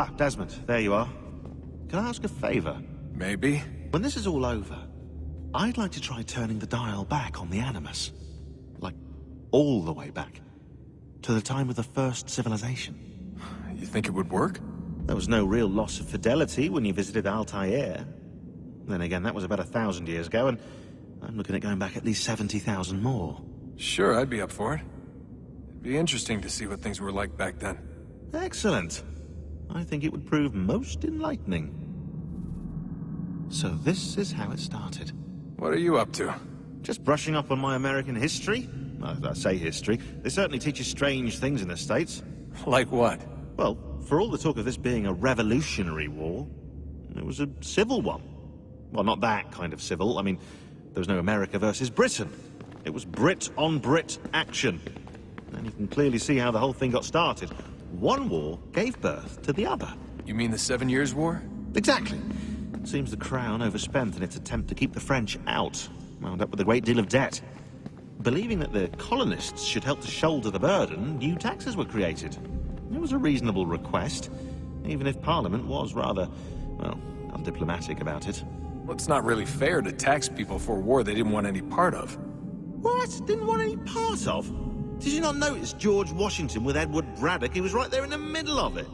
Ah, Desmond, there you are. Can I ask a favor? Maybe. When this is all over, I'd like to try turning the dial back on the Animus. Like, all the way back. To the time of the first civilization. You think it would work? There was no real loss of fidelity when you visited Altair. Then again, that was about 1,000 years ago, and I'm looking at going back at least 70,000 more. Sure, I'd be up for it. It'd be interesting to see what things were like back then. Excellent. I think it would prove most enlightening. So this is how it started. What are you up to? Just brushing up on my American history. Well, I say history. They certainly teach you strange things in the States. Like what? Well, for all the talk of this being a revolutionary war, it was a civil one. Well, not that kind of civil. I mean, there was no America versus Britain. It was Brit on Brit action. And you can clearly see how the whole thing got started. One war gave birth to the other. You mean the 7 Years' War? Exactly. Seems the Crown overspent in its attempt to keep the French out, wound up with a great deal of debt. Believing that the colonists should help to shoulder the burden, new taxes were created. It was a reasonable request, even if Parliament was rather, well, undiplomatic about it. Well, it's not really fair to tax people for a war they didn't want any part of. What? Didn't want any part of? Did you not notice George Washington with Edward Braddock? He was right there in the middle of it.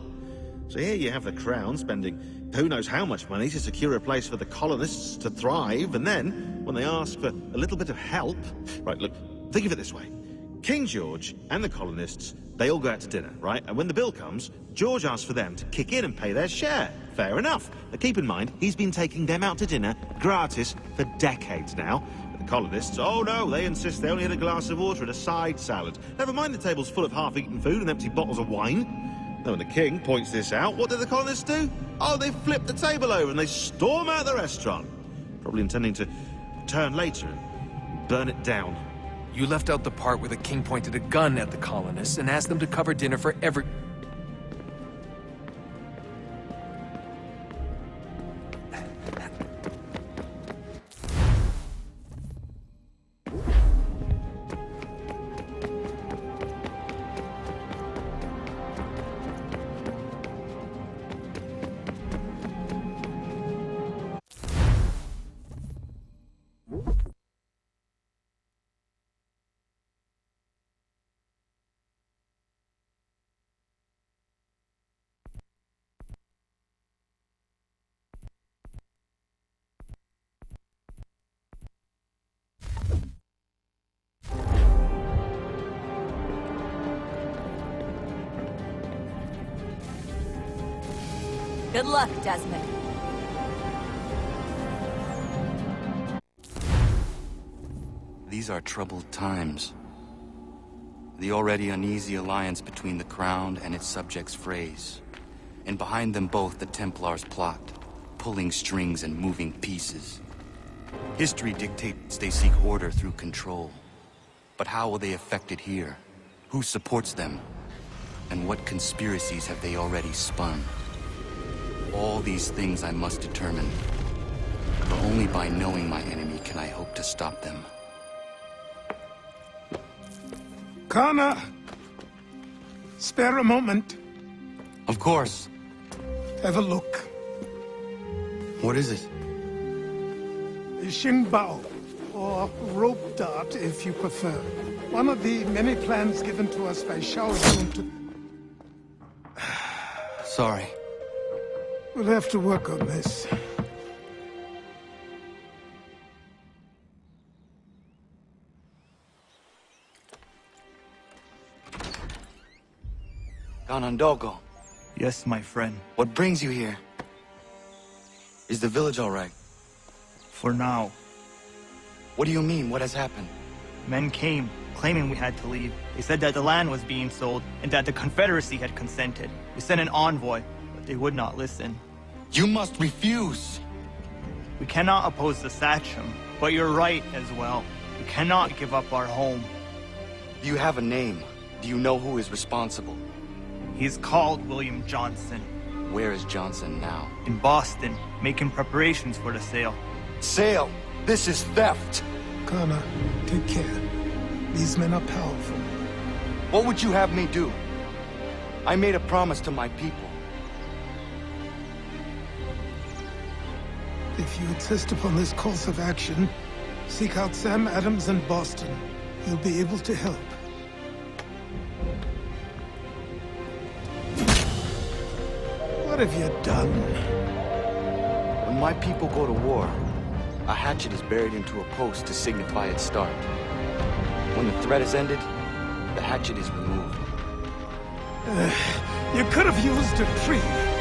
So here you have the Crown spending who knows how much money to secure a place for the colonists to thrive, and then, when they ask for a little bit of help... Right, look, think of it this way. King George and the colonists, they all go out to dinner, right? And when the bill comes, George asks for them to kick in and pay their share. Fair enough. But keep in mind, he's been taking them out to dinner gratis for decades now. The colonists, oh no, they insist they only had a glass of water and a side salad. Never mind the table's full of half-eaten food and empty bottles of wine. Then when the king points this out, what do the colonists do? Oh, they flip the table over and they storm out the restaurant. Probably intending to return later and burn it down. You left out the part where the king pointed a gun at the colonists and asked them to cover dinner for every... Good luck, Desmond. These are troubled times. The already uneasy alliance between the Crown and its subjects frays. And behind them both the Templars plot, pulling strings and moving pieces. History dictates they seek order through control. But how will they affect it here? Who supports them? And what conspiracies have they already spun? All these things I must determine. For only by knowing my enemy can I hope to stop them. Connor! Spare a moment. Of course. Have a look. What is it? The Xingbao, or rope dart if you prefer. One of the many plans given to us by Shao Yun to... Sorry. We'll have to work on this. Ganondogo, Yes, my friend. what brings you here? Is the village all right? For now. What do you mean? What has happened? Men came, claiming we had to leave. They said that the land was being sold, and that the Confederacy had consented. We sent an envoy, but they would not listen. You must refuse! We cannot oppose the Sachem, but you're right as well. We cannot give up our home. Do you have a name? Do you know who is responsible? He's called William Johnson. Where is Johnson now? In Boston, making preparations for the sale. Sale! This is theft! Connor, take care. These men are powerful. What would you have me do? I made a promise to my people. If you insist upon this course of action, seek out Sam Adams in Boston. He'll be able to help. What have you done? When my people go to war, a hatchet is buried into a post to signify its start. When the threat is ended, the hatchet is removed. You could have used a tree.